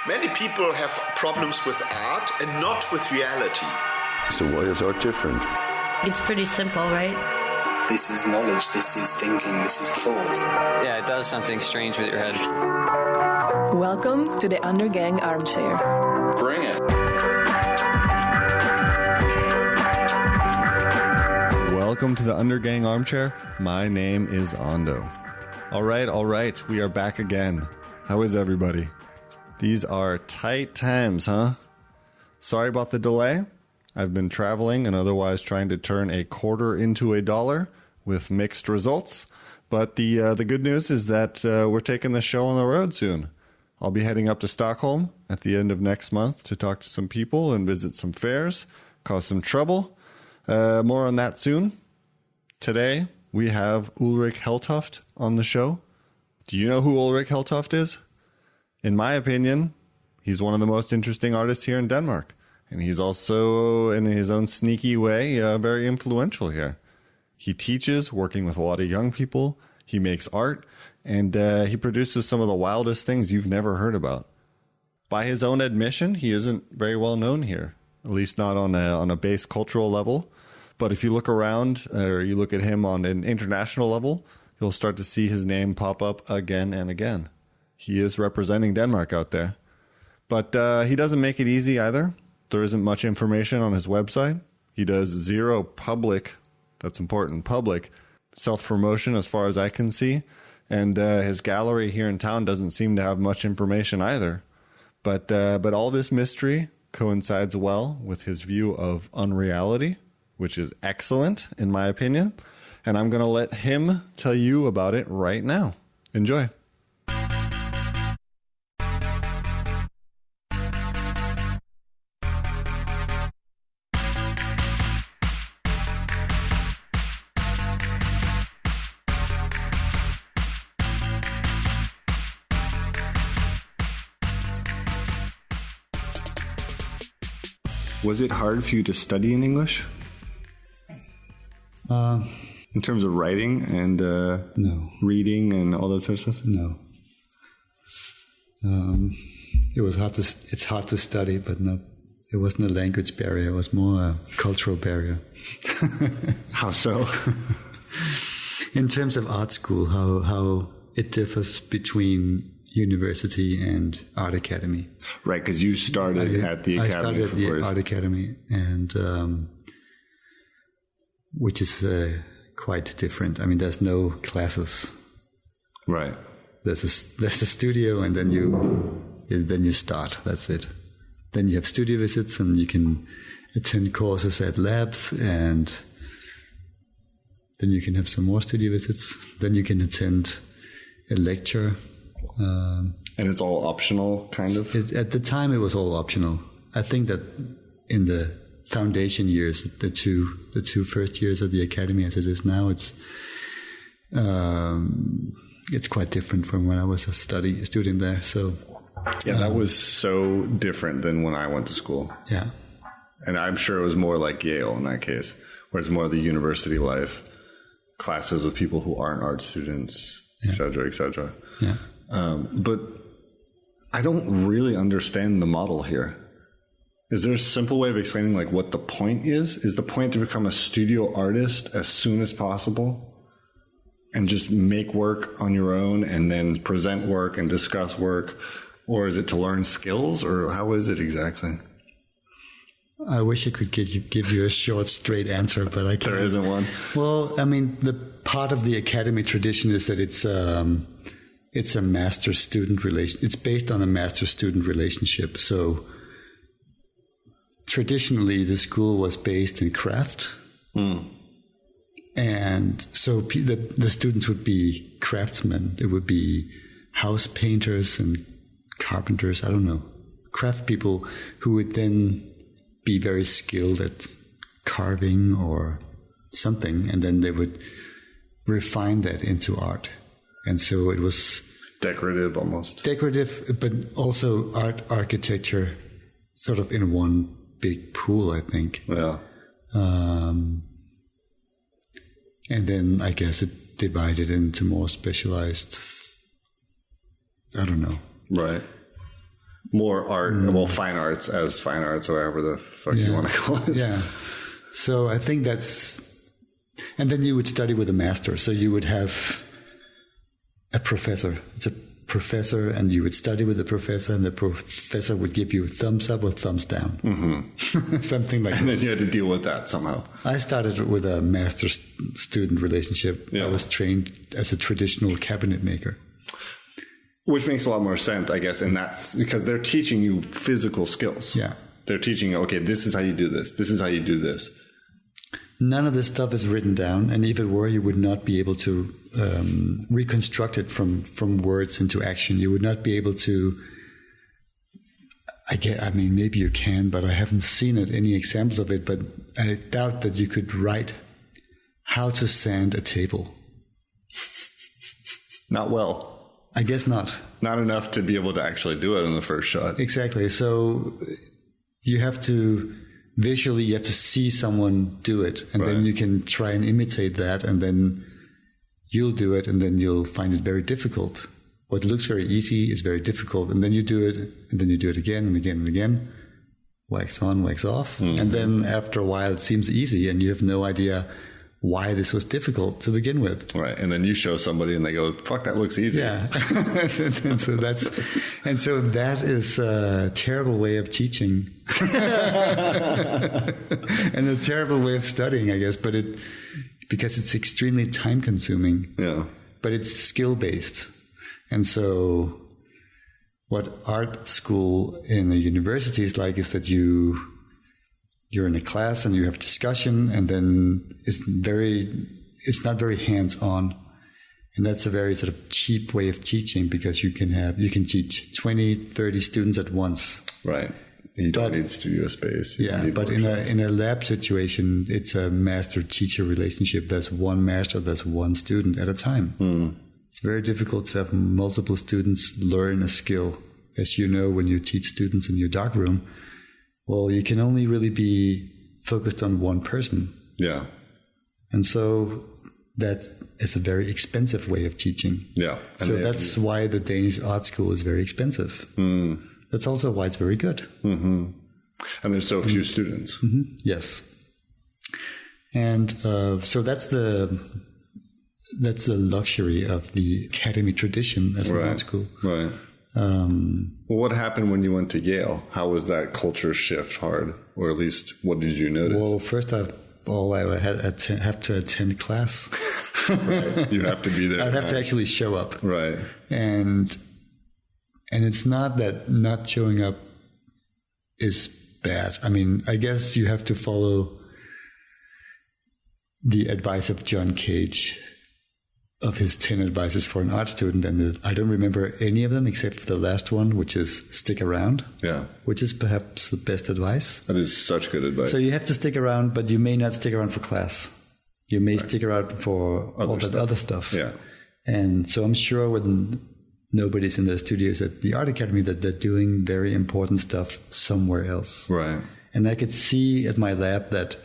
Many people have problems with art and not with reality. So why is art different? It's pretty simple, right? This is knowledge, this is thinking, this is thought. Yeah, it does something strange with your head. Welcome to the Undergang Armchair. Bring it. Welcome to the Undergang Armchair. My name is Ando. All right. We are back again. How is everybody? These are tight times, huh? Sorry about the delay. I've been traveling and otherwise trying to turn a quarter into a dollar with mixed results. But the good news is that we're taking the show on the road soon. I'll be heading up to Stockholm at the end of next month to talk to some people and visit some fairs, cause some trouble. More on that soon. Today, we have Ulrik Heltoft on the show. Do you know who Ulrik Heltoft is? In my opinion, he's one of the most interesting artists here in Denmark. And he's also, in his own sneaky way, very influential here. He teaches, working with a lot of young people. He makes art, and he produces some of the wildest things you've never heard about. By his own admission, he isn't very well known here, at least not on a base cultural level. But if you look around, or you look at him on an international level, you'll start to see his name pop up again and again. He is representing Denmark out there. But he doesn't make it easy either. There isn't much information on his website. He does zero public, that's important, public self-promotion as far as I can see. And his gallery here in town doesn't seem to have much information either. But all this mystery coincides well with his view of Unreality, which is excellent in my opinion. And I'm going to let him tell you about it right now. Enjoy. Was it hard for you to study in English? In terms of writing and no. Reading and all that sort of stuff? No. It was hard to. It's hard to study, but not. It wasn't a language barrier. It was more a cultural barrier. How so? In terms of art school, how it differs between university and art academy. Right, because you started at the academy. I started at the art academy, and which is quite different. I mean, there's no classes. Right. There's a studio, and then you start. That's it. Then you have studio visits, and you can attend courses at labs, and then you can have some more studio visits. Then you can attend a lecture. And it's all optional, kind of? At the time, it was all optional. I think that in the foundation years, the two first years of the academy as it is now, it's quite different from when I was a student there. So yeah, that was so different than when I went to school. Yeah. And I'm sure it was more like Yale in that case, where it's more the university life, classes with people who aren't art students, et cetera, et cetera. Yeah. But I don't really understand the model here. Is there a simple way of explaining like what the point is? Is the point to become a studio artist as soon as possible and just make work on your own and then present work and discuss work? Or is it to learn skills, or how is it exactly? I wish I could give you a short, straight answer, but I can't. There isn't one. Well, I mean, the part of the academy tradition is that it's a master-student relation. It's based on a master-student relationship. So traditionally, the school was based in craft. And so the students would be craftsmen. It would be house painters and carpenters. I don't know. Craft people who would then be very skilled at carving or something. And then they would refine that into art. And so it was decorative almost. Decorative, but also art architecture sort of in one big pool, I think. Yeah. And then I guess it divided into more specialized, I don't know. Right. more art, fine arts as fine arts, or however the fuck you want to call it. Yeah. So I think and then you would study with a master. So you would have a professor. It's a professor, and you would study with the professor, and the professor would give you a thumbs up or thumbs down. Mm-hmm. Something like that. And then you had to deal with that somehow. I started with a master-student relationship. Yeah. I was trained as a traditional cabinet maker. Which makes a lot more sense, I guess, and that's because they're teaching you physical skills. Yeah. They're teaching you, okay, this is how you do this. This is how you do this. None of this stuff is written down, and if it were, you would not be able to reconstruct it from words into action. You would not be able to. I mean, maybe you can, but I haven't seen any examples of it. But I doubt that you could write how to sand a table. Not well. I guess not. Not enough to be able to actually do it in the first shot. Exactly. So you have to. Visually, you have to see someone do it, and then you can try and imitate that, and then you'll do it, and then you'll find it very difficult. What looks very easy is very difficult, and then you do it, and then you do it again and again and again. Wax on, wax off. Mm-hmm. And then after a while, it seems easy, and you have no idea why this was difficult to begin with. Right. And then you show somebody and they go, fuck, that looks easy. Yeah. and so that is a terrible way of teaching and a terrible way of studying, I guess, because it's extremely time consuming. Yeah. But it's skill based. And so what art school in a university is like is that you're in a class and you have discussion, and then it's not very hands-on. And that's a very sort of cheap way of teaching, because you can teach 20, 30 students at once. Right. You don't need studio space. But in a lab situation, it's a master-teacher relationship. There's one master, there's one student at a time. Mm. It's very difficult to have multiple students learn a skill. As you know, when you teach students in your darkroom, well, you can only really be focused on one person. Yeah. And so that is a very expensive way of teaching. Yeah. And so that's why the Danish art school is very expensive. Mm. That's also why it's very good. Mm-hmm. And there's so few students. Mm-hmm. Yes. And so that's the luxury of the academy tradition as an art school. Right. Well, what happened when you went to Yale? How was that culture shift hard? Or at least, what did you notice? Well, first I have to attend class. Right. You have to be there. I'd have to actually show up. Right. And it's not that not showing up is bad. I mean, I guess you have to follow the advice of John Cage, of his 10 advices for an art student, and I don't remember any of them except for the last one, which is stick around. Yeah. Which is perhaps the best advice. That is such good advice. So you have to stick around, but you may not stick around for class. You may stick around for all that other stuff. Yeah. And so I'm sure when nobody's in the studios at the Art Academy that they're doing very important stuff somewhere else. Right. And I could see at my lab that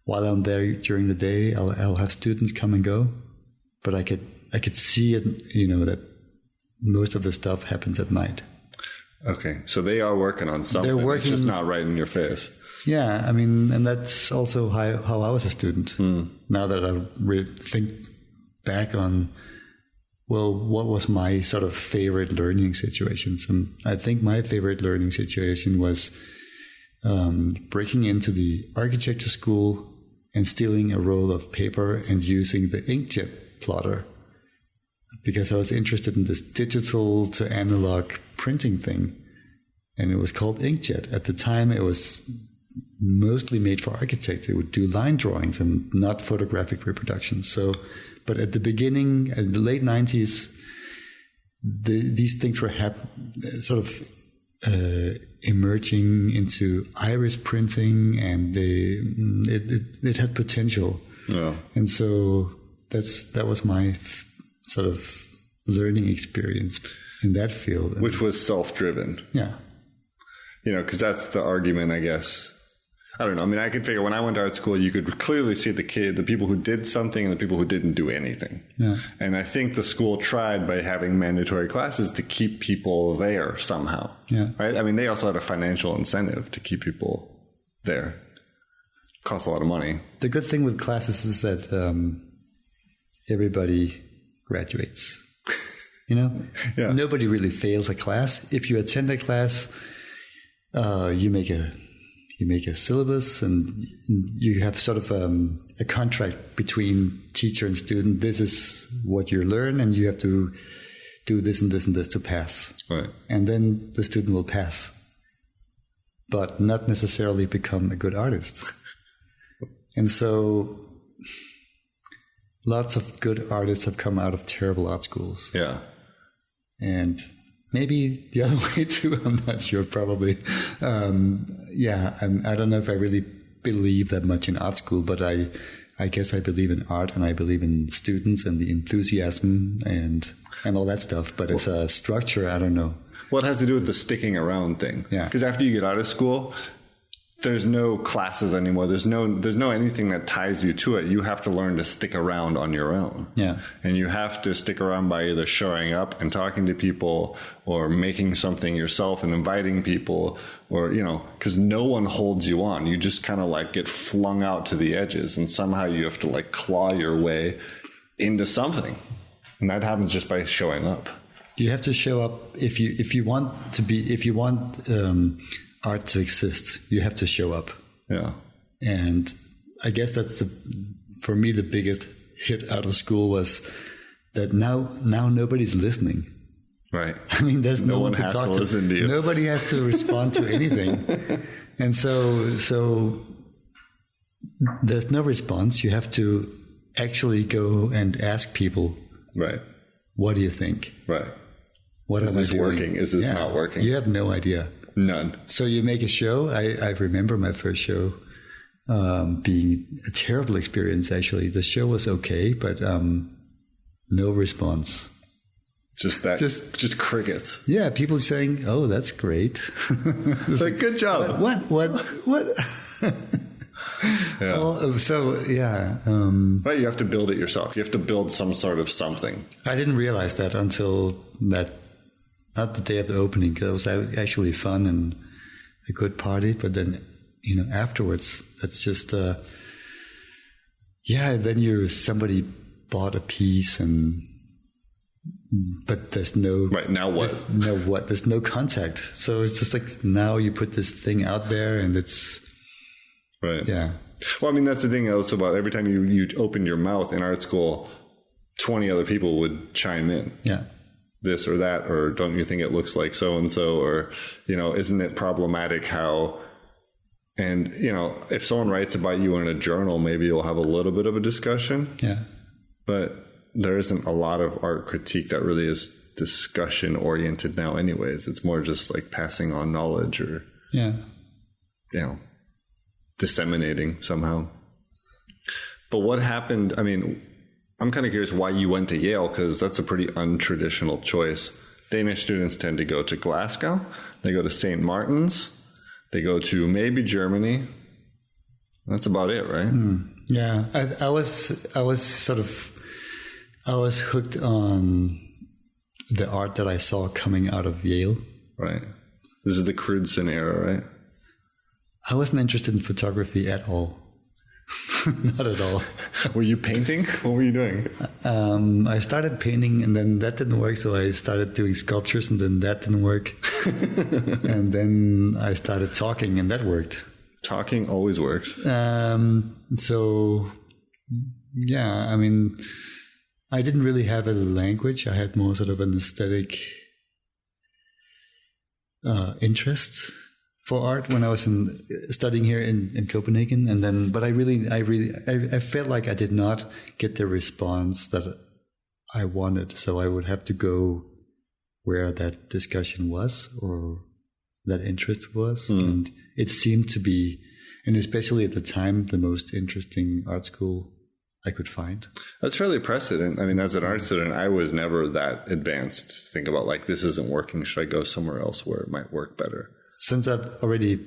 while I'm there during the day, I'll have students come and go. But I could see it, that most of the stuff happens at night. Okay, so they are working on something. They're working, it's just not right in your face. Yeah, I mean, and that's also how I was a student. Mm. Now that I think back on, well, what was my sort of favorite learning situations? And I think my favorite learning situation was breaking into the architecture school and stealing a roll of paper and using the inkjet plotter, because I was interested in this digital to analog printing thing, and it was called inkjet. At the time, it was mostly made for architects. They would do line drawings and not photographic reproductions. So, but at the beginning, in the late 90s, these things were sort of emerging into iris printing, and it had potential. Yeah. And so that was my sort of learning experience in that field. Which was self-driven. Yeah. Because that's the argument, I guess. I don't know. I mean, I could figure when I went to art school, you could clearly see the people who did something and the people who didn't do anything. Yeah. And I think the school tried by having mandatory classes to keep people there somehow. Yeah. Right? I mean, they also had a financial incentive to keep people there. Costs a lot of money. The good thing with classes is that everybody graduates. You know? Yeah. Nobody really fails a class. If you attend a class, you make a syllabus and you have sort of a contract between teacher and student. This is what you learn and you have to do this and this and this to pass. Right. And then the student will pass, but not necessarily become a good artist. And so lots of good artists have come out of terrible art schools. Yeah. And maybe the other way too, I'm not sure, probably. I don't know if I really believe that much in art school, but I guess I believe in art and I believe in students and the enthusiasm and all that stuff. But as a structure, I don't know. Well, it has to do with the sticking around thing. Yeah. Because after you get out of school, there's no classes anymore. There's no anything that ties you to it. You have to learn to stick around on your own. Yeah. And you have to stick around by either showing up and talking to people or making something yourself and inviting people or, you know, because no one holds you on. You just kind of like get flung out to the edges and somehow you have to like claw your way into something. And that happens just by showing up. You have to show up if you want art to exist, you have to show up. Yeah. And I guess that's for me the biggest hit out of school was that now nobody's listening. Right. I mean, there's no one to has talk to listen to you. Nobody has to respond to anything. And so there's no response. You have to actually go and ask people, right? What do you think? Right. What is am I this doing? working? Is this not working? You have no idea. None. So you make a show. I remember my first show being a terrible experience, actually. The show was okay, but no response. Just crickets. Yeah, people saying, "Oh, that's great." It's like, good job. What? Yeah. Right, you have to build it yourself. You have to build some sort of something. I didn't realize that until not the day of the opening, because it was actually fun and a good party. But then, afterwards, that's just, then somebody bought a piece but there's no... Right, now what? There's no contact. So it's just like, now you put this thing out there and it's... Right. Yeah. Well, I mean, that's the thing also about every time you open your mouth in art school, 20 other people would chime in. Yeah. This or that, or don't you think it looks like so-and-so, or, isn't it problematic how, and, if someone writes about you in a journal, maybe you'll have a little bit of a discussion. Yeah. But there isn't a lot of art critique that really is discussion oriented now anyways. It's more just like passing on knowledge or, disseminating somehow. But what happened, I mean, I'm kind of curious why you went to Yale, because that's a pretty untraditional choice. Danish students tend to go to Glasgow. They go to St. Martin's. They go to maybe Germany. That's about it, right? Yeah. I was hooked on the art that I saw coming out of Yale. Right. This is the Crudson era, right? I wasn't interested in photography at all. Not at all. Were you painting? What were you doing? I started painting and then that didn't work. So I started doing sculptures and then that didn't work. And then I started talking and that worked. Talking always works. So, yeah, I mean, I didn't really have a language. I had more sort of an aesthetic interest for art when I was studying here in Copenhagen, and then, but I felt like I did not get the response that I wanted, so I would have to go where that discussion was or that interest was, and it seemed to be, and especially at the time, the most interesting art school I could find. That's fairly precedent. I mean, as an art student, I was never that advanced to think about like, this isn't working. Should I go somewhere else where it might work better? Since I've already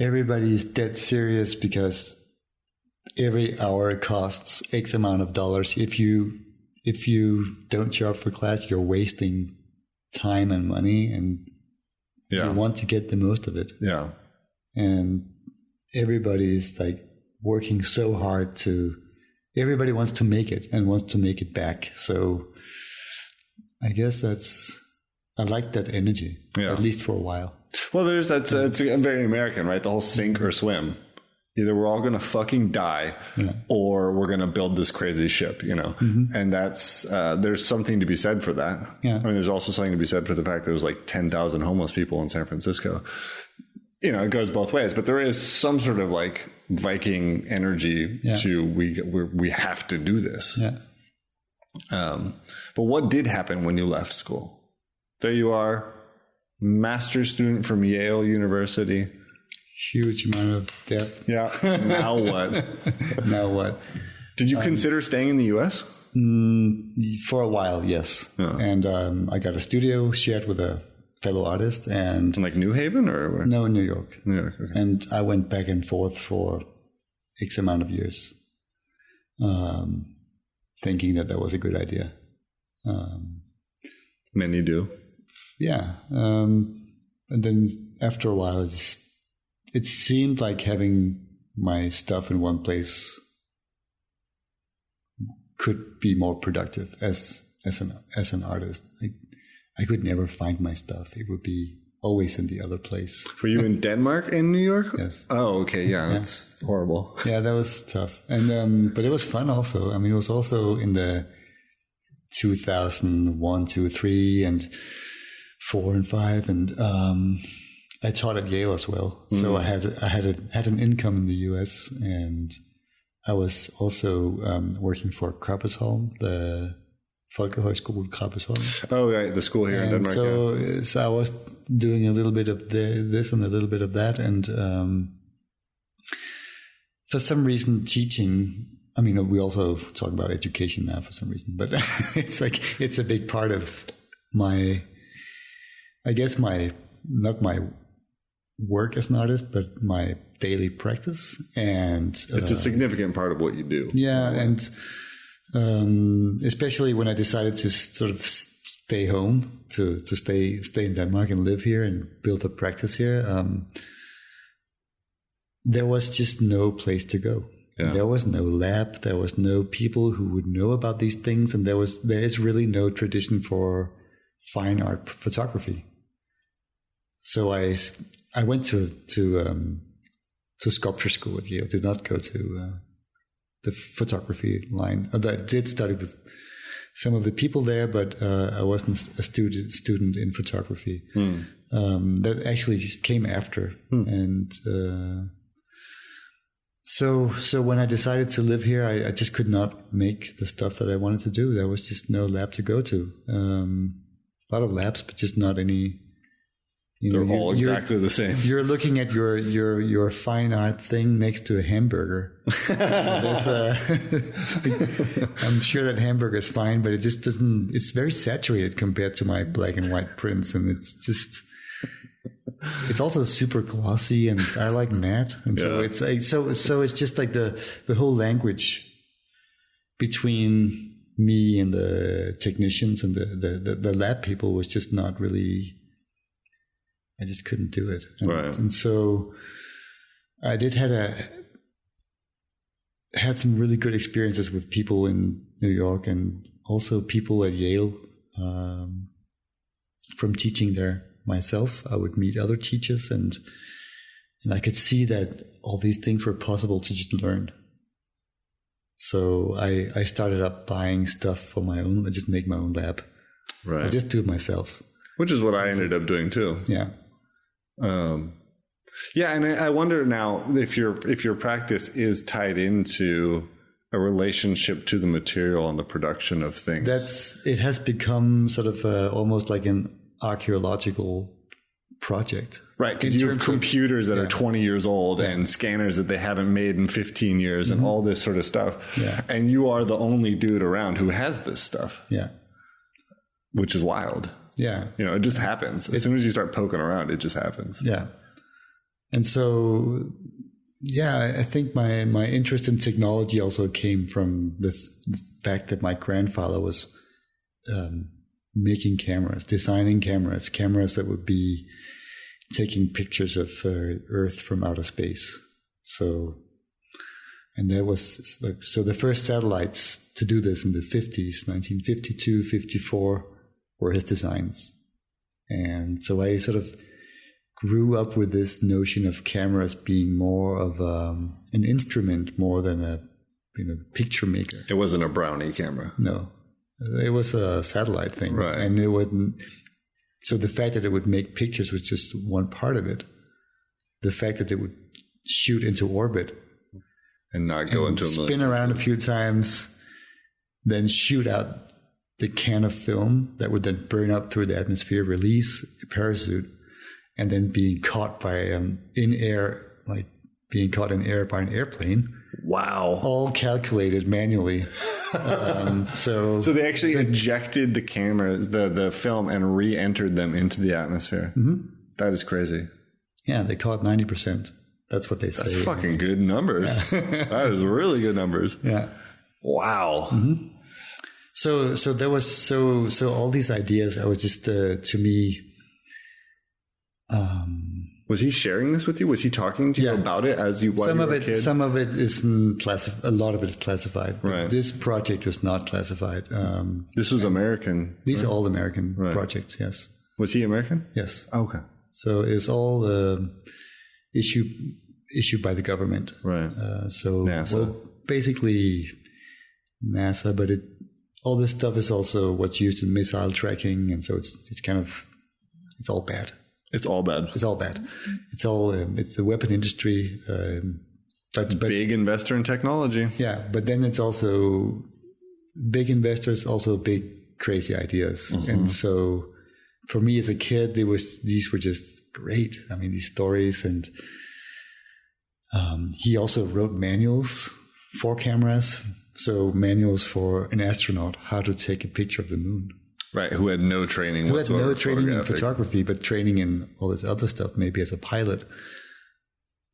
everybody's dead serious because every hour costs X amount of dollars. If you don't show up for class, you're wasting time and money, and you want to get the most of it. Yeah. And everybody's like working so hard everybody wants to make it and wants to make it back. So I guess I like that energy, at least for a while. Well, that's very American, right? The whole sink or swim. Either we're all going to fucking die or we're going to build this crazy ship, and that's, there's something to be said for that. Yeah. I mean, there's also something to be said for the fact that there was like 10,000 homeless people in San Francisco. It goes both ways, but there is some sort of like Viking energy to we have to do this. Yeah. But what did happen when you left school? There you are, master's student from Yale University. Huge amount of debt. Yeah. Now what? Now what? Did you consider staying in the U.S.? For a while, yes. Yeah. And I got a studio shared with a fellow artist. And in like New Haven or where? No, in New York. New York, okay. And I went back and forth for X amount of years, thinking that was a good idea. Many do. Yeah. And then after a while, it seemed like having my stuff in one place could be more productive as an artist. I could never find my stuff. It would be always in the other place. Were you in Denmark in New York? Yes. Oh, okay. Yeah, that's horrible. Yeah, that was tough. And but it was fun also. I mean, it was also in the 2001, 2, 3, and 4 and 5, and I taught at Yale as well. So I had an income in the US, and I was also working for Krabbesholm, the Folkehøjskole Krabbesholm. Oh, right, the school here in Denmark. So I was doing a little bit of this and a little bit of that, and for some reason, teaching. I mean, we also talk about education now for some reason, but it's a big part of my, I guess not my work as an artist, but my daily practice. And it's a significant part of what you do. Yeah. And especially when I decided to sort of stay home, to stay in Denmark and live here and build a practice here, there was just no place to go. Yeah. There was no lab. There was no people who would know about these things. And there is really no tradition for fine art photography. So I went to sculpture school at Yale. Did not go to the photography line. I did study with some of the people there, but I wasn't a student in photography. That actually just came after. And so when I decided to live here, I just could not make the stuff that I wanted to do. There was just no lab to go to. A lot of labs, but just not any. They're all exactly the same. You're looking at your fine art thing next to a hamburger. I'm sure that hamburger is fine, but it just doesn't. It's very saturated compared to my black and white prints, and it's also super glossy, and I like matte, and so it's like, so it's just like the whole language between me and the technicians and the lab people was just not really. I just couldn't do it. And so I did had some really good experiences with people in New York and also people at Yale from teaching there myself. I would meet other teachers and I could see that all these things were possible to just learn. So I started up buying stuff for my own. I just make my own lab. Right. I just do it myself. Which is what I ended up doing too. Yeah. And I wonder now if your practice is tied into a relationship to the material and the production of things. It has become sort of almost like an archaeological project. Right, because you have computers that are 20 years old and scanners that they haven't made in 15 years and all this sort of stuff. Yeah. And you are the only dude around who has this stuff. Yeah. Which is wild. Yeah. It just happens. As soon as you start poking around, it just happens. Yeah. And so, yeah, I think my interest in technology also came from the fact that my grandfather was making cameras, designing cameras that would be taking pictures of Earth from outer space. So, and there was like, so the first satellites to do this in the 50s, 1952, 54, were his designs. And so I sort of grew up with this notion of cameras being more of an instrument more than a picture maker. It wasn't a Brownie camera. No, it was a satellite thing, right? And it wouldn't. So the fact that it would make pictures was just one part of it. The fact that it would shoot into orbit and not go into a spin around a few times, then shoot out the can of film that would then burn up through the atmosphere, release a parachute, and then being caught by in air by an airplane. Wow! All calculated manually. So they actually ejected the cameras, the film, and re-entered them into the atmosphere. Mm-hmm. That is crazy. Yeah, they caught 90%. That's what they say. That's fucking good numbers. Yeah. That is really good numbers. Yeah. Wow. Mm-hmm. So there was so all these ideas. I was just to me. Was he sharing this with you? Was he talking to you about it as you were a kid? Some of it isn't classified. A lot of it is classified. Right. This project was not classified. This was American. These are all American projects. Yes. Was he American? Yes. Oh, okay. So it's all issued by the government. Right. So NASA. Well, basically NASA, but all this stuff is also what's used in missile tracking, and so it's kind of it's all bad. It's all bad. It's all bad. It's all it's the weapon industry, but big investor in technology. Yeah, but then it's also big investors, also big crazy ideas, and so for me as a kid, these were just great. I mean, these stories, and he also wrote manuals for cameras. So manuals for an astronaut, how to take a picture of the moon. Right, who had no training whatsoever. Who had no training in photography, but training in all this other stuff, maybe as a pilot.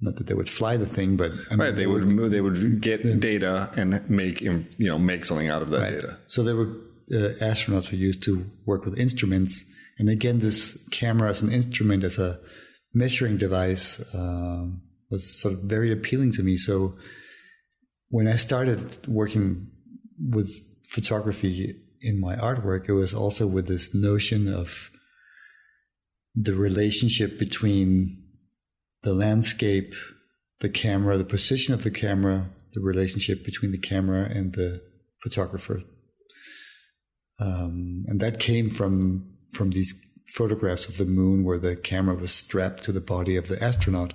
Not that they would fly the thing, but I mean, they would get data and make something out of that data. So there were astronauts who used to work with instruments, and again, this camera as an instrument, as a measuring device, was sort of very appealing to me. So when I started working with photography in my artwork, it was also with this notion of the relationship between the landscape, the camera, the position of the camera, the relationship between the camera and the photographer. And that came from these photographs of the moon where the camera was strapped to the body of the astronaut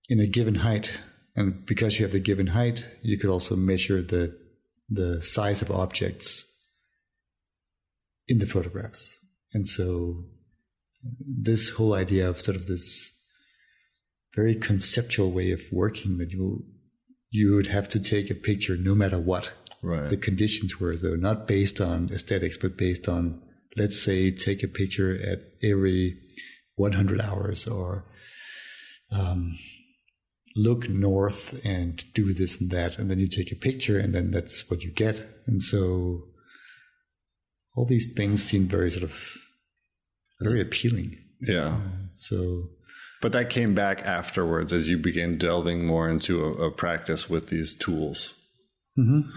in a given height. And because you have the given height, you could also measure the size of objects in the photographs. And so this whole idea of sort of this very conceptual way of working, that you would have to take a picture no matter what the conditions were, though, not based on aesthetics, but based on, let's say, take a picture at every 100 hours, or look north and do this and that, and then you take a picture, and then that's what you get. And so all these things seem very sort of very appealing. Yeah. But that came back afterwards as you began delving more into a practice with these tools. Mm-hmm.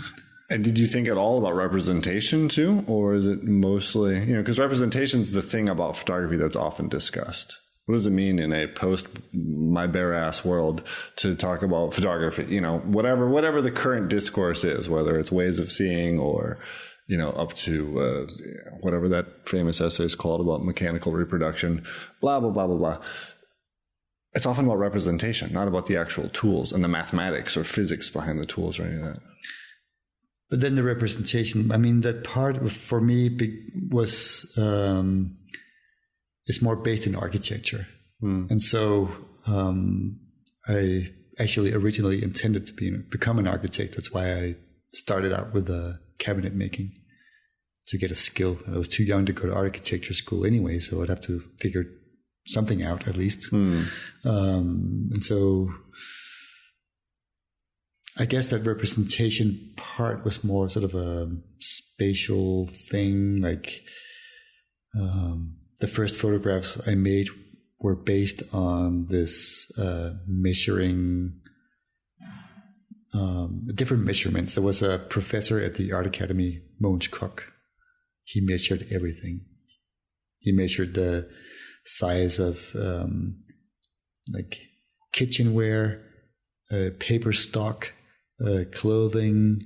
And did you think at all about representation too? Or is it mostly, because representation is the thing about photography that's often discussed. What does it mean in a post my bare ass world to talk about photography? Whatever the current discourse is, whether it's ways of seeing or, up to whatever that famous essay is called about mechanical reproduction, blah, blah, blah, blah, blah. It's often about representation, not about the actual tools and the mathematics or physics behind the tools or any of that. But then the representation, I mean, that part for me was is more based in architecture. And so I actually originally intended to become an architect. That's why I started out with cabinet making, to get a skill. I was too young to go to architecture school anyway, so I'd have to figure something out at least. And so I guess that representation part was more sort of a spatial thing. Like the first photographs I made were based on this measuring different measurements. There was a professor at the Art Academy, Mogens Kok. He measured everything. He measured the size of like kitchenware, paper stock, clothing,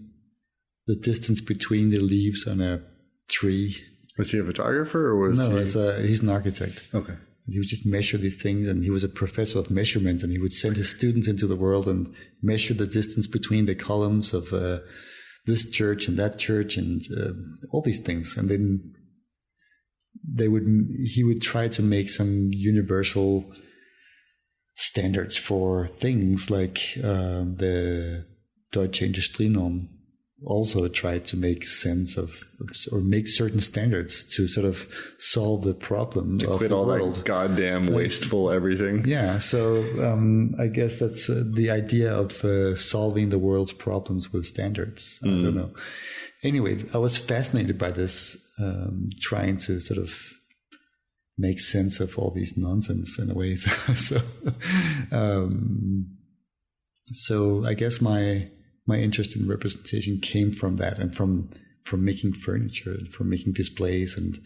the distance between the leaves on a tree. Was he a photographer or was he? He's an architect. Okay. He would just measure these things, and he was a professor of measurement, and he would send his students into the world and measure the distance between the columns of this church and that church and all these things. And then he would try to make some universal standards for things, like the Deutsche Industrienorm also tried to make sense of, or make certain standards to sort of solve the problem to of quit the all world. that goddamn wasteful everything. Yeah, so I guess that's the idea of solving the world's problems with standards. I don't know. Anyway, I was fascinated by this, trying to sort of make sense of all these nonsense in a way. So I guess my interest in representation came from that, and from making furniture, and from making displays, and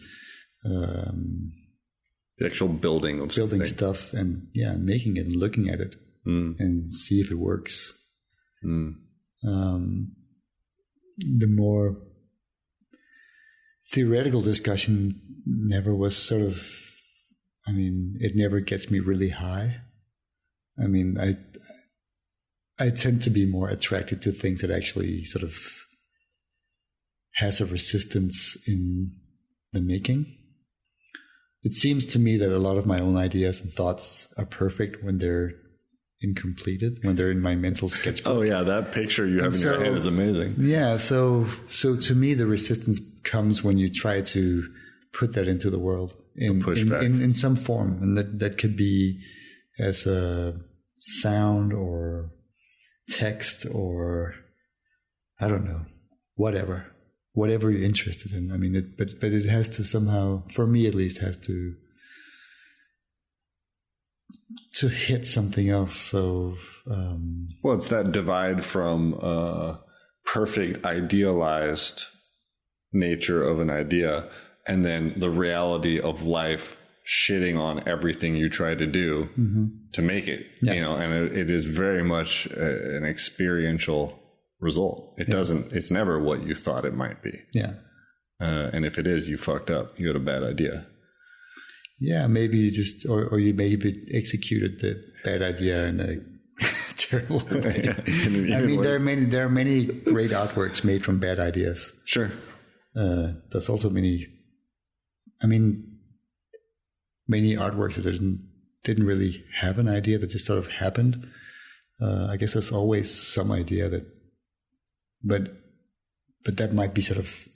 the actual building of something. Stuff, and making it and looking at it and see if it works. The more theoretical discussion never was sort of, it never gets me really high. I tend to be more attracted to things that actually sort of has a resistance in the making. It seems to me that a lot of my own ideas and thoughts are perfect when they're incompleted, when they're in my mental sketchbook. Oh yeah, that picture you have in your head is amazing. Yeah, so to me the resistance comes when you try to put that into the world in some form, and that could be as a sound or text or I don't know, whatever you're interested in. But it has to somehow, for me at least, has to hit something else. So well, it's that divide from perfect idealized nature of an idea and then the reality of life shitting on everything you try to do to make it, and it is very much an experiential result. It's never what you thought it might be. Yeah. And if it is, you fucked up. You had a bad idea. Yeah. Maybe you just, or you maybe executed the bad idea in a terrible way. There are many great artworks made from bad ideas. Sure. There's also many artworks that didn't really have an idea, that just sort of happened. I guess there's always some idea but that might be sort of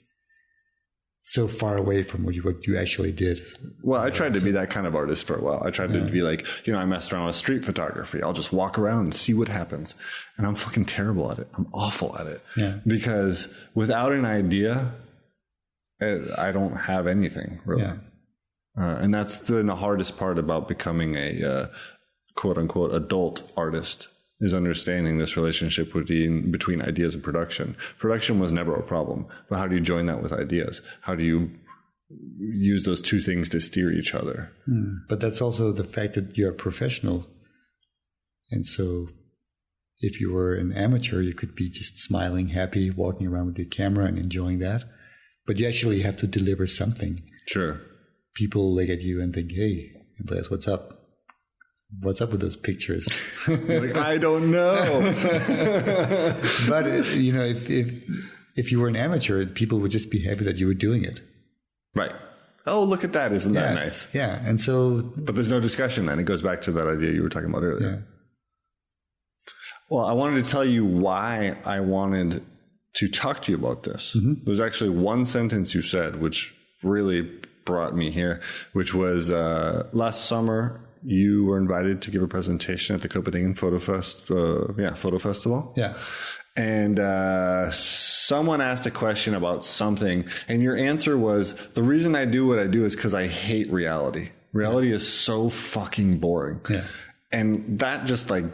so far away from what you actually did. Well, I tried to be that kind of artist for a while. I tried to be like, I messed around with street photography. I'll just walk around and see what happens. And I'm fucking terrible at it. I'm awful at it. Yeah. Because without an idea, I don't have anything really. Yeah. And that's the hardest part about becoming a quote unquote adult artist, is understanding this relationship between ideas and production. Production was never a problem, but how do you join that with ideas? How do you use those two things to steer each other? But that's also the fact that you're a professional. And so if you were an amateur, you could be just smiling, happy, walking around with your camera and enjoying that. But you actually have to deliver something. Sure. People look at you and think, hey, Andreas, what's up? What's up with those pictures? Like, I don't know. But, if you were an amateur, people would just be happy that you were doing it. Right. Oh, look at that. Isn't that nice? Yeah. And so. But there's no discussion then. It goes back to that idea you were talking about earlier. Yeah. Well, I wanted to tell you why I wanted to talk to you about this. There's actually one sentence you said which really brought me here, which was last summer. You were invited to give a presentation at the Copenhagen Photo Festival. Yeah. And someone asked a question about something, and your answer was, the reason I do what I do is because I hate reality. Reality is so fucking boring. Yeah. And that just like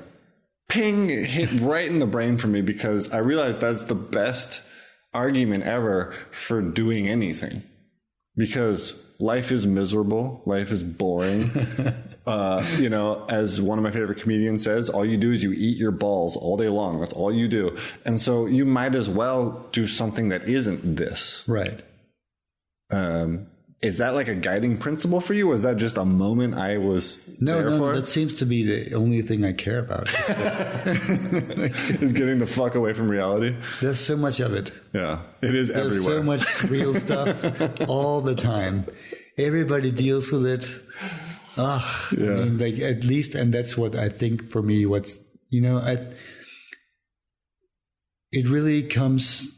ping hit right in the brain for me, because I realized that's the best argument ever for doing anything. Because life is miserable. Life is boring. You know, as one of my favorite comedians says, all you do is you eat your balls all day long. That's all you do. And so you might as well do something that isn't this. Right. Is that like a guiding principle for you? Or is that just a moment I was there for? No, that seems to be the only thing I care about. Is getting the fuck away from reality. There's so much of it. Yeah, it is everywhere. There's so much real stuff all the time. Everybody deals with it. Yeah. I mean, like, at least, and that's what I think for me, it really comes,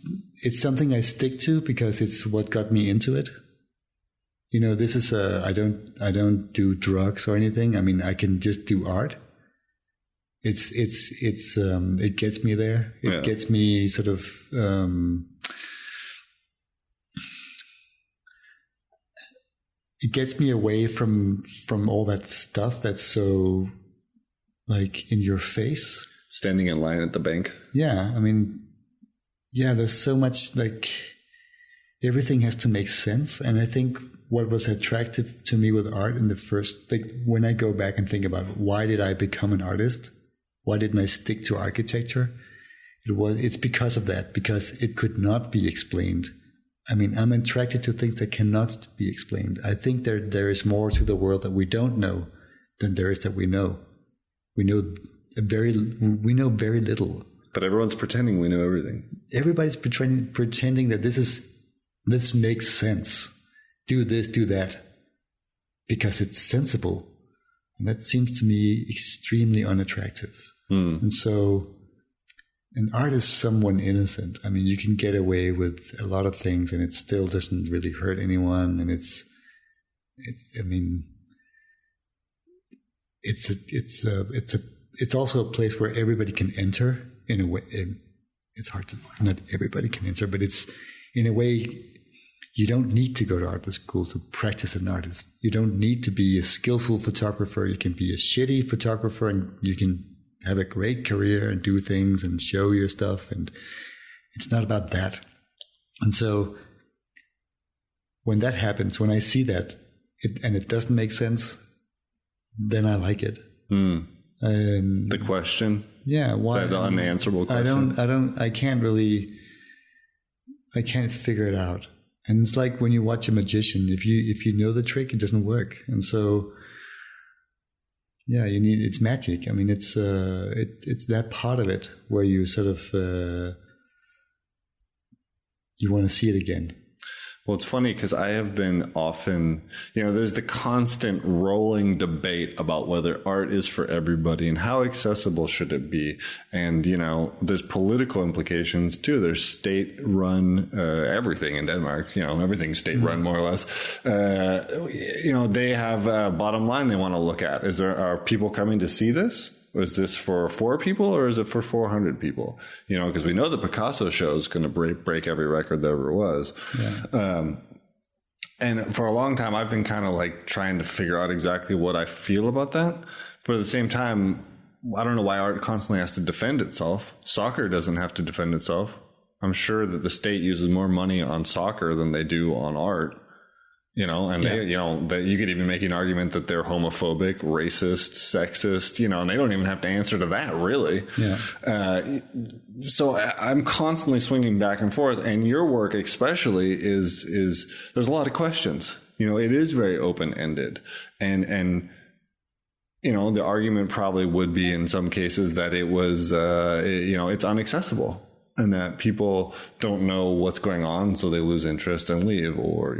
it's something I stick to because it's what got me into it. You know, this is I don't do drugs or anything. I mean, I can just do art. It gets me there. It gets me sort of, it gets me away from all that stuff that's so like in your face. Standing in line at the bank. Yeah. I mean, yeah, there's so much, like, everything has to make sense. And I think what was attractive to me with art in the first, like, when I go back and think about why did I become an artist? Why didn't I stick to architecture? It's because of that, because it could not be explained. I mean, I'm attracted to things that cannot be explained. I think there is more to the world that we don't know than there is that we know. We know very little. But everyone's pretending we know everything. Everybody's pretending that this makes sense. Do this, do that, because it's sensible. And that seems to me extremely unattractive. And so, and art is someone innocent. I mean, you can get away with a lot of things and it still doesn't really hurt anyone. And it's also a place where everybody can enter in a way. It's hard to, not everybody can enter, but it's in a way, you don't need to go to art school to practice as an artist. You don't need to be a skillful photographer. You can be a shitty photographer and you can have a great career and do things and show your stuff. And it's not about that. And so when that happens, when I see that and it doesn't make sense, then I like it. The question. Yeah. Why? The unanswerable question. I can't figure it out. And it's like when you watch a magician, if you know the trick, it doesn't work. And so, yeah, it's magic. I mean, it's that part of it where you sort of, you want to see it again. Well, it's funny because I have been often, there's the constant rolling debate about whether art is for everybody and how accessible should it be. And, there's political implications too. There's state-run everything in Denmark. Everything's state-run more or less. They have a bottom line they want to look at. Are people coming to see this? Is this for 4 people or is it for 400 people? Because we know the Picasso show is going to break every record there ever was. Yeah. And for a long time, I've been kind of like trying to figure out exactly what I feel about that. But at the same time, I don't know why art constantly has to defend itself. Soccer doesn't have to defend itself. I'm sure that the state uses more money on soccer than they do on art. They, you could even make an argument that they're homophobic, racist, sexist, and they don't even have to answer to that, really. Yeah. So I'm constantly swinging back and forth, and your work especially is there's a lot of questions. It is very open-ended, and the argument probably would be in some cases that it was, it's inaccessible. And that people don't know what's going on, so they lose interest and leave, or,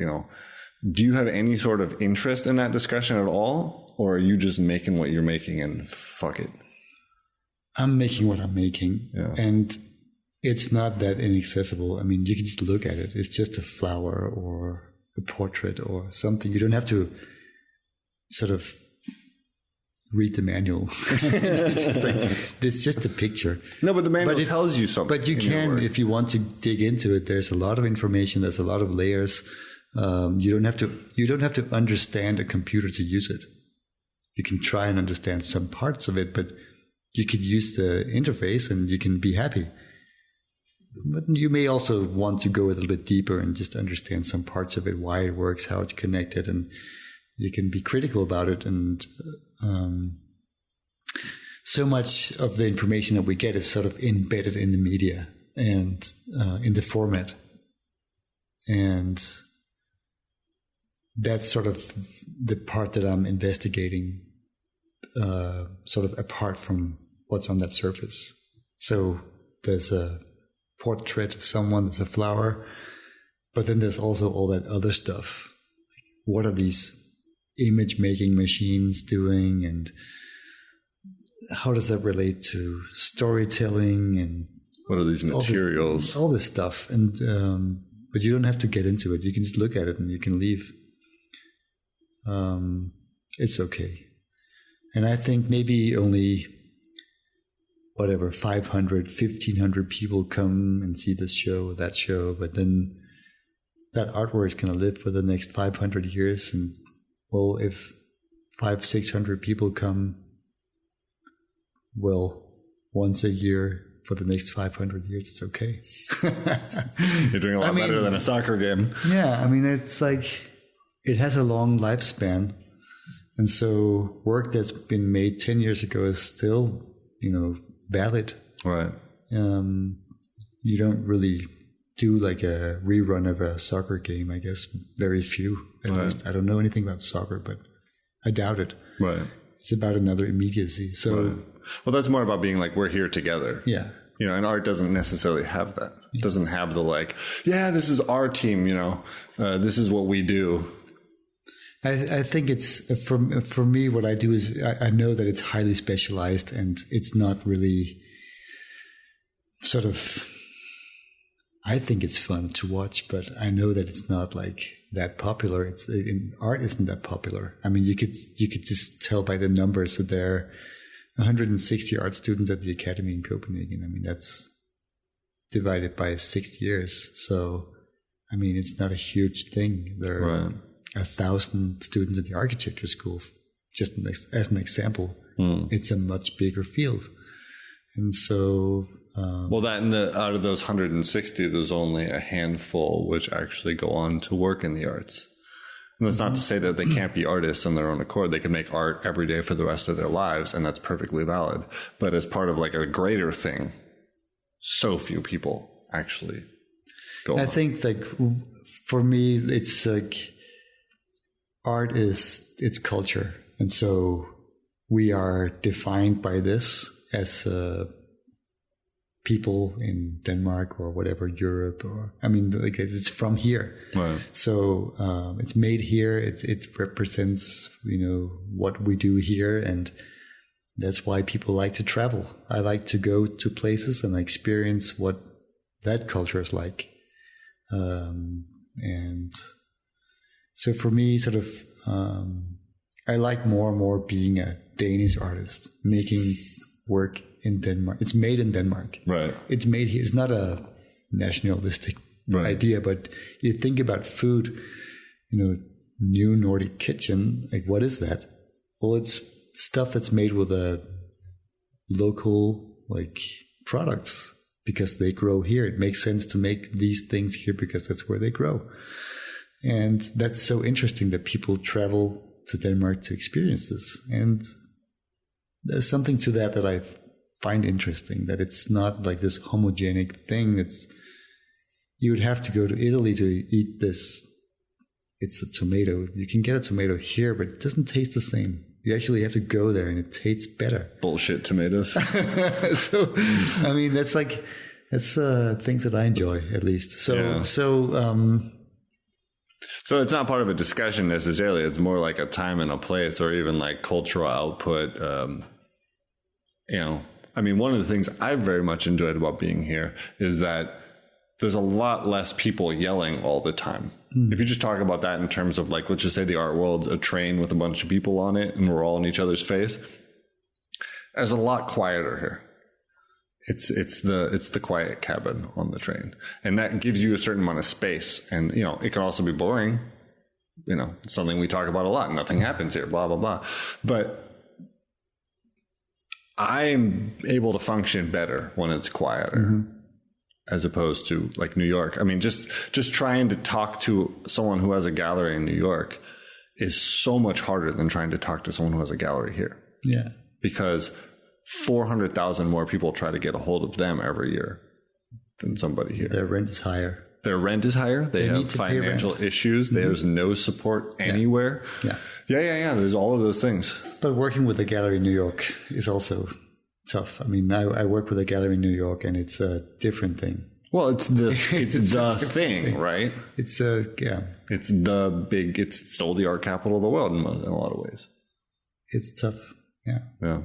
do you have any sort of interest in that discussion at all? Or are you just making what you're making and fuck it? I'm making what I'm making. Yeah. And it's not that inaccessible. I mean, you can just look at it. It's just a flower or a portrait or something. You don't have to sort of read the manual. It's just a picture. No, but the manual tells you something. But you can, if you want to dig into it, there's a lot of information. There's a lot of layers. You don't have to understand a computer to use it. You can try and understand some parts of it, but you could use the interface and you can be happy. But you may also want to go a little bit deeper and just understand some parts of it, why it works, how it's connected, and you can be critical about it. And so much of the information that we get is sort of embedded in the media and in the format. And that's sort of the part that I'm investigating, sort of apart from what's on that surface. So there's a portrait of someone, there's a flower, but then there's also all that other stuff. What are these image making machines doing, and how does that relate to storytelling, and what are these materials? All this stuff. And but you don't have to get into it. You can just look at it and you can leave. It's okay. And I think maybe only 500, 1,500 people come and see this show or that show, but then that artwork is going to live for the next 500 years. And well, if 500-600 people come, well, once a year for the next 500 years, it's okay. You're doing a lot better than a soccer game. Yeah, I mean, it's like, it has a long lifespan. And so work that's been made 10 years ago is still, valid. Right. You don't really do like a rerun of a soccer game, I guess. Very few. At least. I don't know anything about soccer, but I doubt it. Right. It's about another immediacy. So, right. Well, that's more about being like, we're here together. Yeah. And art doesn't necessarily have that. It doesn't have the this is our team, this is what we do. I think it's, for me, what I do is I know that it's highly specialized and it's not really sort of, I think it's fun to watch, but I know that it's not like that popular. Art isn't that popular. I mean, you could just tell by the numbers that there are 160 art students at the Academy in Copenhagen. I mean, that's divided by 6 years. So, I mean, it's not a huge thing. There are 1,000 students at the architecture school, just as an example. It's a much bigger field. And so... out of those 160, there's only a handful which actually go on to work in the arts. And that's not to say that they can't be artists on their own accord. They can make art every day for the rest of their lives, and that's perfectly valid. But as part of like a greater thing, so few people actually go on. I think like for me, it's like art is its culture. And so we are defined by this as people in Denmark or whatever, Europe, or it's from here. Right. So it's made here. It represents what we do here, and that's why people like to travel. I like to go to places and experience what that culture is like. And so for me, sort of, I like more and more being a Danish artist, making work in Denmark. It's made in Denmark. Right. It's made here. It's not a nationalistic idea, but you think about food, new Nordic kitchen, like what is that? Well, it's stuff that's made with a local products because they grow here. It makes sense to make these things here because that's where they grow. And that's so interesting that people travel to Denmark to experience this. And there's something to that I find interesting, that it's not like this homogenic thing. You would have to go to Italy to eat this. It's a tomato. You can get a tomato here, but it doesn't taste the same. You actually have to go there and it tastes better. Bullshit tomatoes. So, I mean, that's things that I enjoy, at least. So it's not part of a discussion necessarily. It's more like a time and a place, or even like cultural output. One of the things I very much enjoyed about being here is that there's a lot less people yelling all the time. If you just talk about that in terms of like, let's just say the art world's a train with a bunch of people on it and we're all in each other's face, there's a lot quieter here. It's the quiet cabin on the train. And that gives you a certain amount of space. And, you know, it can also be boring. You know, it's something we talk about a lot. Nothing happens here, blah, blah, blah. But I'm able to function better when it's quieter as opposed to like New York. I mean, just trying to talk to someone who has a gallery in New York is so much harder than trying to talk to someone who has a gallery here. Yeah. Because 400,000 more people try to get a hold of them every year than somebody here. Their rent is higher. Their rent is higher. They have financial issues. There's no support anywhere. Yeah. There's all of those things. But working with a gallery in New York is also tough. I mean, I work with a gallery in New York, and it's a different thing. Well, it's the thing, right? It's still the art capital of the world in a lot of ways. It's tough. Yeah. Yeah.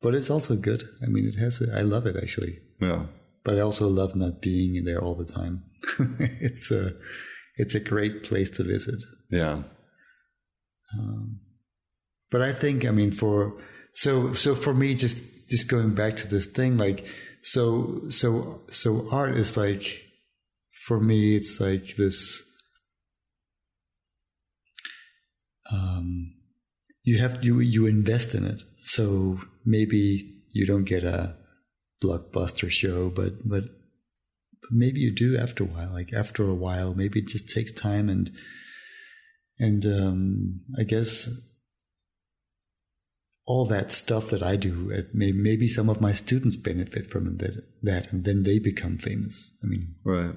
But it's also good. I mean, I love it actually. Yeah. But I also love not being in there all the time. It's a great place to visit. Yeah. But I think, I mean, so for me, just going back to this thing, like, so art is like, for me, it's like this, you invest in it. So maybe you don't get a blockbuster show, but maybe you do after a while. Like after a while, maybe it just takes time, and I guess all that stuff that I do, maybe some of my students benefit from that, and then they become famous. I mean, right.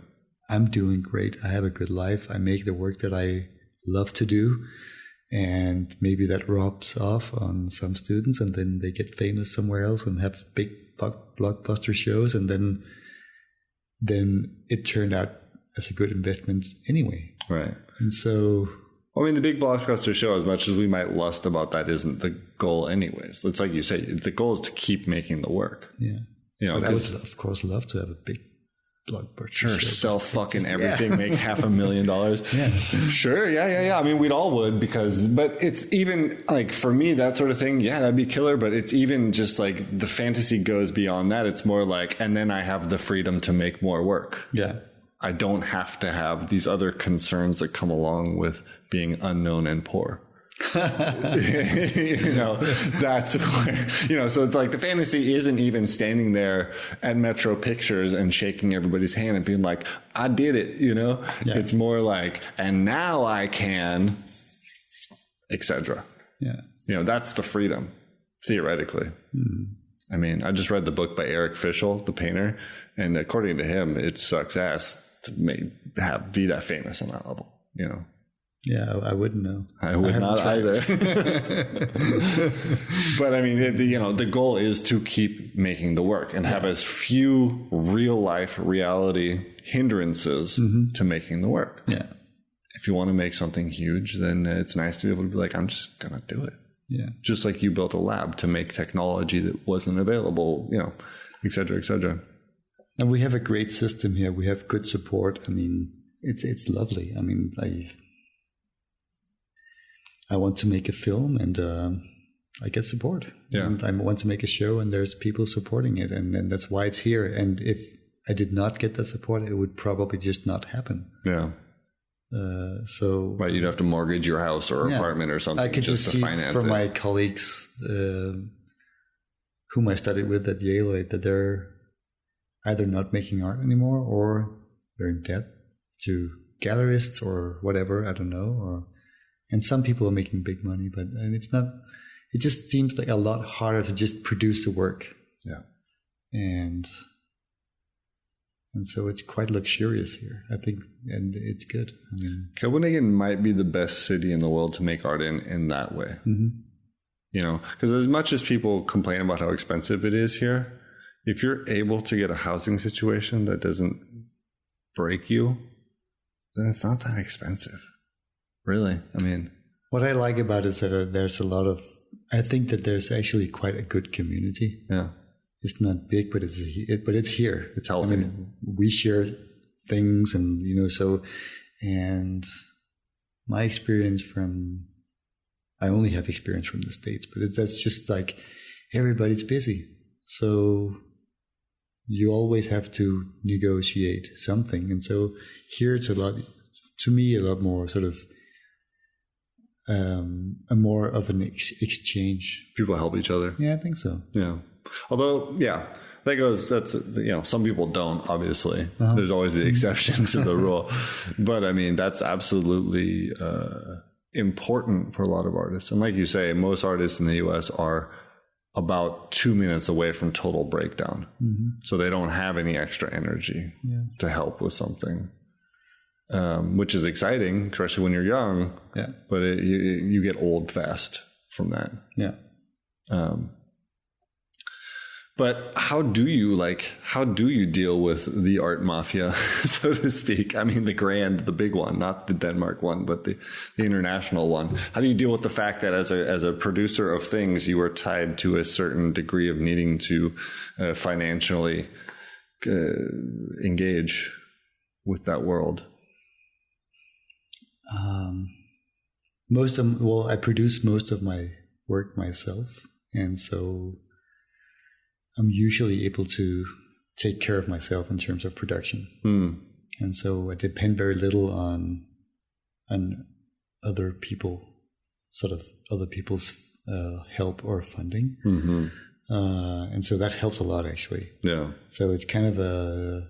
I'm doing great. I have a good life. I make the work that I love to do. And maybe that rubs off on some students, and then they get famous somewhere else and have big blockbuster shows, and then it turned out as a good investment anyway. Right. And so, I mean, the big blockbuster show, as much as we might lust about that, isn't the goal anyways. It's like you say, the goal is to keep making the work. Yeah. You know, but I would, of course, love to have a big blockbuster. Sure, sell fucking everything, make $500,000. Yeah. Sure, yeah. I mean, we'd all would but it's even like for me, that sort of thing, yeah, that'd be killer. But it's even just like the fantasy goes beyond that. It's more like, and then I have the freedom to make more work. Yeah. I don't have to have these other concerns that come along with being unknown and poor. You know, that's where, you know, so it's like the fantasy isn't even standing there at Metro Pictures and shaking everybody's hand and being like, I did it, you know. Yeah. It's more like, and now I can, etc. Yeah. You know, that's the freedom, theoretically. I mean, I just read the book by Eric Fischl, the painter, and according to him, it sucks ass to be that famous on that level, you know. Yeah, I wouldn't know. I would not either. But I mean, you know, the goal is to keep making the work and have as few real life reality hindrances to making the work. Yeah. If you want to make something huge, then it's nice to be able to be like, I'm just going to do it. Yeah. Just like you built a lab to make technology that wasn't available, you know, et cetera, et cetera. And we have a great system here. We have good support. I mean, it's lovely. I mean, I want to make a film, and I get support. Yeah. And I want to make a show, and there's people supporting it, and that's why it's here. And if I did not get that support, it would probably just not happen. Yeah. So right, you'd have to mortgage your house or apartment or something. I could just see from my colleagues whom I studied with at Yale that they're either not making art anymore, or they're in debt to gallerists or whatever. I don't know. And some people are making big money, and it's not. It just seems like a lot harder to just produce the work. Yeah. And so it's quite luxurious here, I think, and it's good. I mean, Copenhagen might be the best city in the world to make art in that way. Mm-hmm. You know, because as much as people complain about how expensive it is here, if you're able to get a housing situation that doesn't break you, then it's not that expensive. Really, I mean, what I like about it is that there's a lot of. I think that there's actually quite a good community. Yeah, it's not big, but it's here. It's healthy. I mean, we share things, and and my experience I only have experience from the States, but that's just like everybody's busy, so you always have to negotiate something. And so here it's a lot more sort of a more of an exchange. People help each other. Yeah, I think so. Yeah. Although, yeah, that's, some people don't, obviously. There's always the exception to the rule. But I mean, that's absolutely important for a lot of artists. And like you say, most artists in the US are about 2 minutes away from total breakdown. So they don't have any extra energy to help with something. Which is exciting, especially when you're young. Yeah. But you get old fast from that. Yeah. But how do you deal with the art mafia, so to speak? I mean, the big one, not the Denmark one, but the international one. How do you deal with the fact that as a producer of things, you are tied to a certain degree of needing to financially engage with that world? I produce most of my work myself, and so I'm usually able to take care of myself in terms of production. And so I depend very little on other people's help or funding. And so that helps a lot, actually. Yeah. So it's kind of a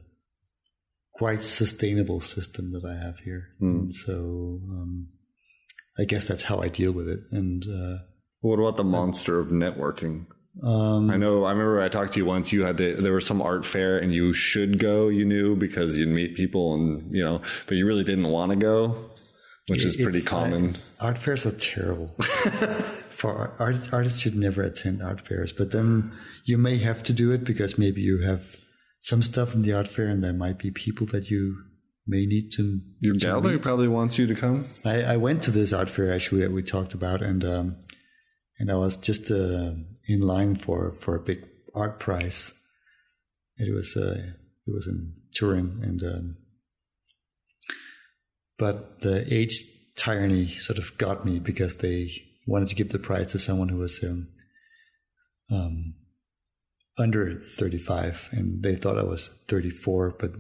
quite sustainable system that I have here. And so I guess that's how I deal with it. And what about the monster of networking? I remember I talked to you once, there was some art fair and you should go, because you'd meet people and, but you really didn't want to go, which is pretty common. Art fairs are terrible. For artists should never attend art fairs, but then you may have to do it because maybe you have some stuff in the art fair and there might be people that you may need to. Your gallery probably wants you to come. I went to this art fair actually that we talked about, and I was just in line for a big art prize. It was in Turin, and but the age tyranny sort of got me because they wanted to give the prize to someone who was under 35, and they thought I was 34, but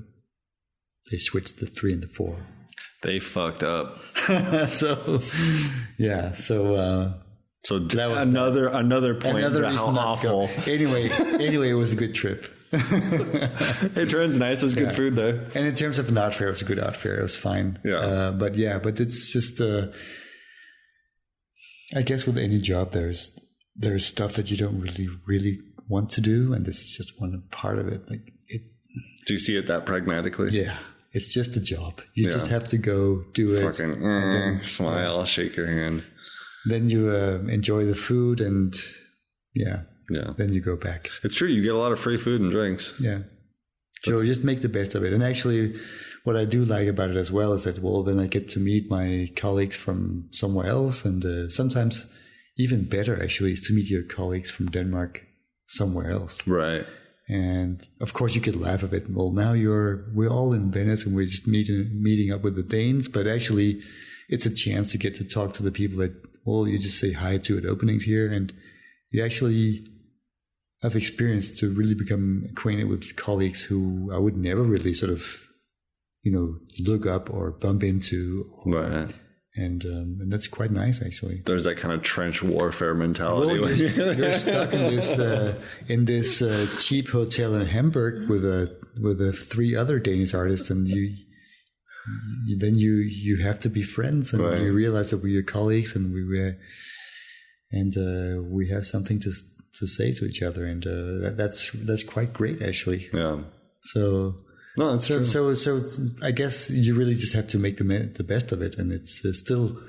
they switched the 3 and the 4. They fucked up. So that was another point about how awful. Anyway, it was a good trip. Hey, Turin's nice. There's good food there. And in terms of an art fair, it was a good art fair. It was fine. Yeah. But it's just, I guess with any job, there's stuff that you don't really want to do, and this is just one part of it. Do you see it that pragmatically? Yeah. It's just a job. You just have to go do it. Fucking smile, shake your hand. Then you enjoy the food, and then you go back. It's true. You get a lot of free food and drinks. Yeah. So just make the best of it. And actually, what I do like about it as well is that, then I get to meet my colleagues from somewhere else. And sometimes even better, actually, is to meet your colleagues from Denmark somewhere else. Right. And of course, you could laugh a bit. Well, now we're all in Venice and we're just meeting up with the Danes. But actually, it's a chance to get to talk to the people that, you just say hi to at openings here. And you actually have experience to really become acquainted with colleagues who I would never really sort of, look up or bump into. Right. And that's quite nice, actually. There's that kind of trench warfare mentality. You're stuck in this cheap hotel in Hamburg with 3 other Danish artists, and you have to be friends, and you realize that we're your colleagues, and we have something to say to each other, and that's quite great, actually. Yeah. So. No, that's true. So I guess you really just have to make the best of it, and it's still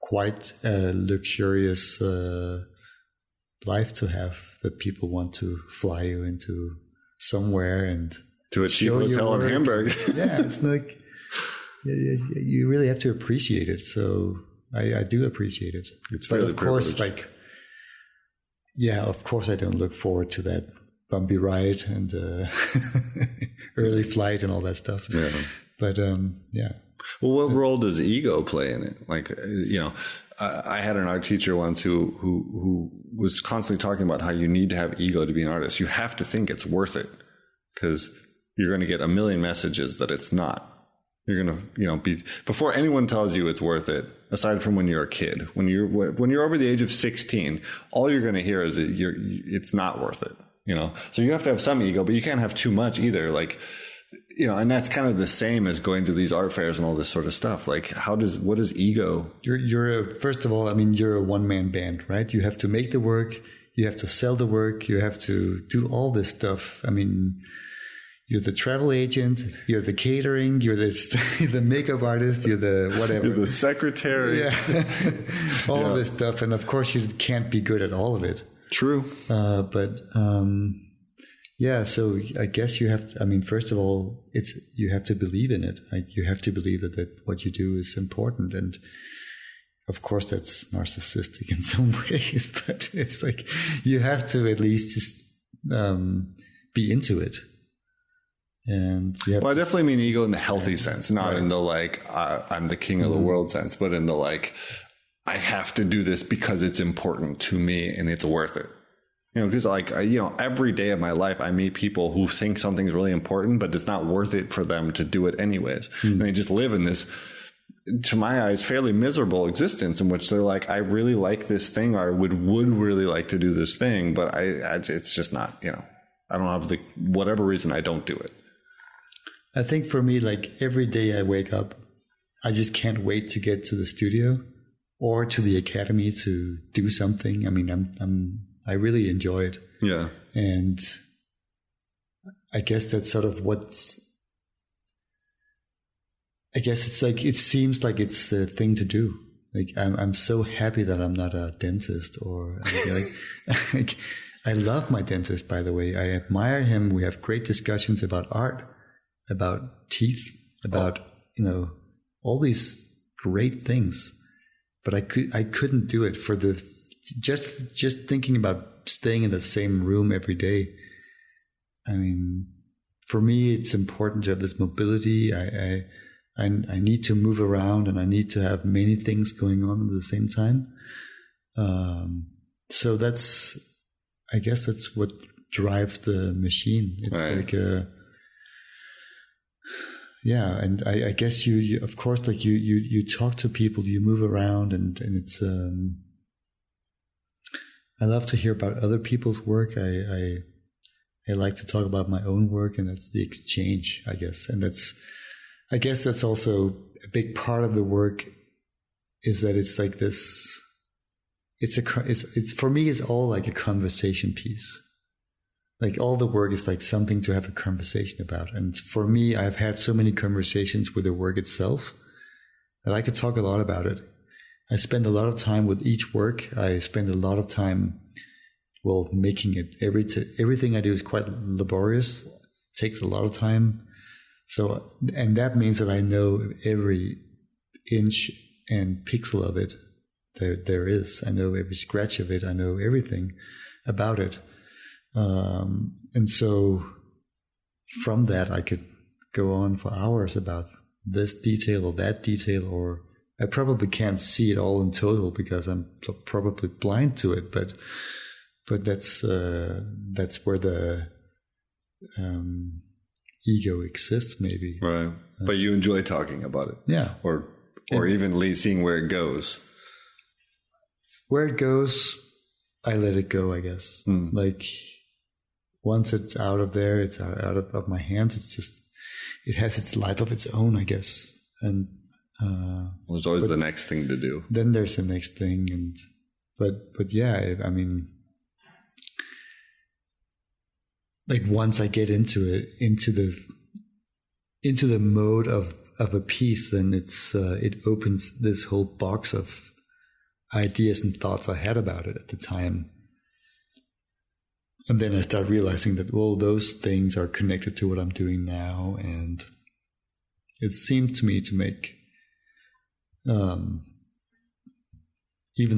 quite a luxurious life to have, that people want to fly you into somewhere and to a cheap hotel in Hamburg. Yeah, it's like you really have to appreciate it. So I do appreciate it. It's but really of course, privileged. of course, I don't look forward to that bumpy ride and early flight and all that stuff. Yeah. But yeah. Well, what role does ego play in it? Like, I had an art teacher once who was constantly talking about how you need to have ego to be an artist. You have to think it's worth it, because you're going to get a million messages that it's not. You're going to, be, before anyone tells you it's worth it, aside from when you're a kid, when you're over the age of 16, all you're going to hear is that it's not worth it, So you have to have some ego, but you can't have too much either. Like, and that's kind of the same as going to these art fairs and all this sort of stuff. Like, what is ego? First of all, you're a one-man band, right? You have to make the work. You have to sell the work. You have to do all this stuff. You're the travel agent, you're the catering, you're the makeup artist, you're the whatever. You're the secretary. Yeah. All of this stuff. And of course you can't be good at all of it. True. Yeah, so I guess you have to, first of all, you have to believe in it. Like, you have to believe that what you do is important. And of course that's narcissistic in some ways, but it's like, you have to at least just be into it. And I definitely mean ego in the healthy sense, not in the I'm the king of the world sense, but in the I have to do this because it's important to me and it's worth it. Because every day of my life, I meet people who think something's really important, but it's not worth it for them to do it anyways. And they just live in this, to my eyes, fairly miserable existence in which they're like, I really like this thing, or I would really like to do this thing, but it's just not, I don't have whatever reason I don't do it. I think for me, every day I wake up, I just can't wait to get to the studio or to the academy to do something. I really enjoy it. Yeah. And I guess that's sort of it seems like it's the thing to do. I'm so happy that I'm not a dentist or I love my dentist, by the way. I admire him. We have great discussions about art, about teeth, about, all these great things. But I couldn't do it for just thinking about staying in the same room every day. For me, it's important to have this mobility. I need to move around and I need to have many things going on at the same time. So I guess that's what drives the machine. It's right. And I guess you of course, you talk to people, you move around, and it's I love to hear about other people's work. I like to talk about my own work, and that's the exchange, I guess. And I guess that's also a big part of the work, is that it's like this. It's for me, it's all like a conversation piece. Like, all the work is like something to have a conversation about. And for me, I've had so many conversations with the work itself that I could talk a lot about it. I spend a lot of time with each work. I spend a lot of time, making it. Everything I do is quite laborious. It takes a lot of time. So, and that means that I know every inch and pixel of it there is. I know every scratch of it. I know everything about it. And so from that, I could go on for hours about this detail or that detail, or I probably can't see it all in total because I'm probably blind to it, but that's where the ego exists, maybe. Right. But you enjoy talking about it. Yeah. Or even seeing where it goes. Where it goes, I let it go, I guess. Like, once it's out of there, it's out of my hands. It's just, it has its life of its own, I guess. And there's always the next thing to do. Then there's the next thing, but yeah, like, once I get into the mode of a piece, then it opens this whole box of ideas and thoughts I had about it at the time. And then I start realizing that, those things are connected to what I'm doing now. And it seemed to me to make, even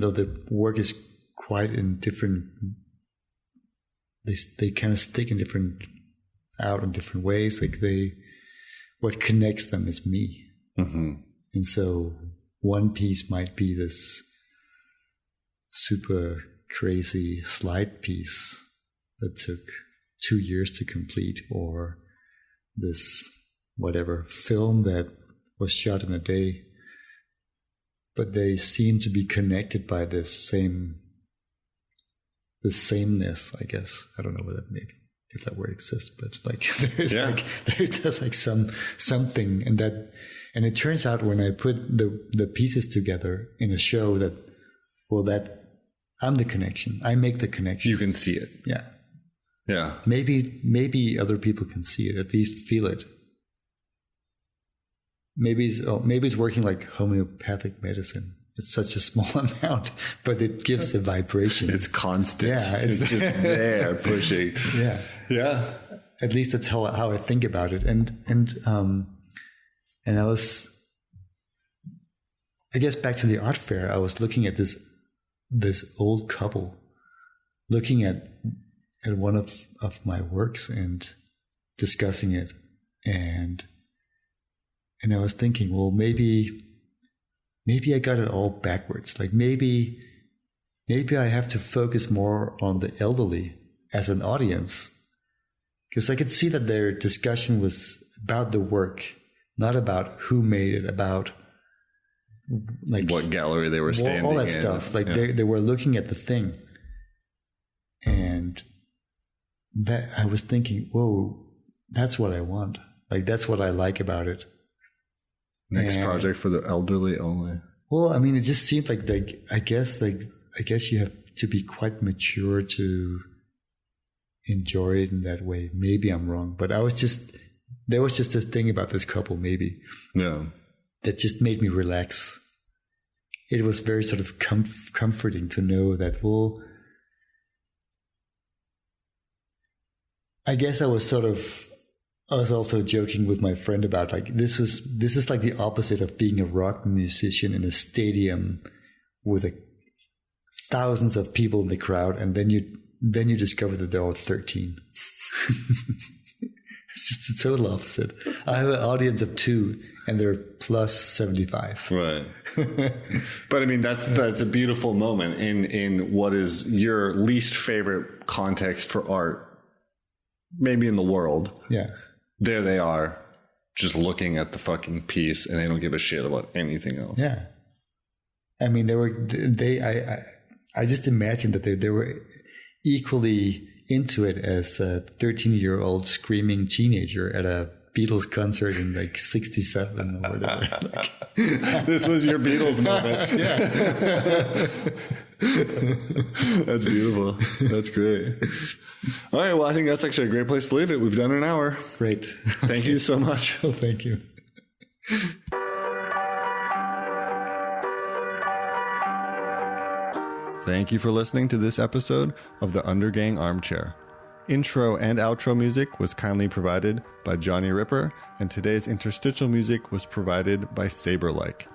though the work is quite in different they kind of stick in out in different ways. Like what connects them is me. Mm-hmm. And so one piece might be this super crazy slide piece that took 2 years to complete, or this whatever film that was shot in a day, but they seem to be connected by the sameness, I guess. I don't know if that word exists, but like there's like something, and it turns out when I put the pieces together in a show that I'm the connection. I make the connection. You can see it. Yeah. Yeah. Maybe other people can see it, at least feel it. Maybe it's working like homeopathic medicine. It's such a small amount, but it gives a vibration. It's constant. Yeah, it's just there pushing. Yeah, yeah. At least that's how I think about it. And I was, I guess, back to the art fair. I was looking at this old couple, looking at one of my works and discussing it, and I was thinking, well, maybe I got it all backwards. Like maybe I have to focus more on the elderly as an audience, because I could see that their discussion was about the work, not about who made it, about like what gallery they were standing in. All that stuff. Like they were looking at the thing, and that I was thinking, whoa, that's what I want. Like that's what I like about it. Next project for the elderly only. Well, I mean, it just seemed like I guess you have to be quite mature to enjoy it in that way. Maybe I'm wrong, but there was just a thing about this couple, maybe. Yeah. That just made me relax. It was very sort of comforting to know that, well, I guess I was also joking with my friend about like this is like the opposite of being a rock musician in a stadium with thousands of people in the crowd, and then you discover that they're all 13. It's just the total opposite. I have an audience of 2, and they're plus 75. Right. But I mean, that's a beautiful moment in what is your least favorite context for art, maybe in the world. Yeah. There they are, just looking at the fucking piece, and they don't give a shit about anything else. Yeah. I mean, I just imagined that they were equally into it as a 13-year-old screaming teenager at a Beatles concert in like 67 or whatever. This was your Beatles moment. Yeah. That's beautiful. That's great. All right. Well, I think that's actually a great place to leave it. We've done an hour. Great. Thank you so much. Oh, thank you. Thank you for listening to this episode of the Undergang Armchair. Intro and outro music was kindly provided by Johnny Ripper, and today's interstitial music was provided by Saberlike.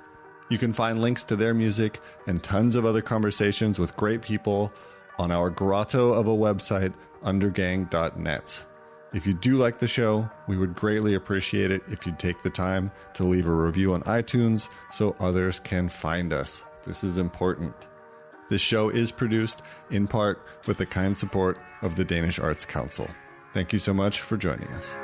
You can find links to their music and tons of other conversations with great people on our grotto of a website, undergang.net. If you do like the show, we would greatly appreciate it if you'd take the time to leave a review on iTunes so others can find us. This is important. This show is produced in part with the kind support of the Danish Arts Council. Thank you so much for joining us.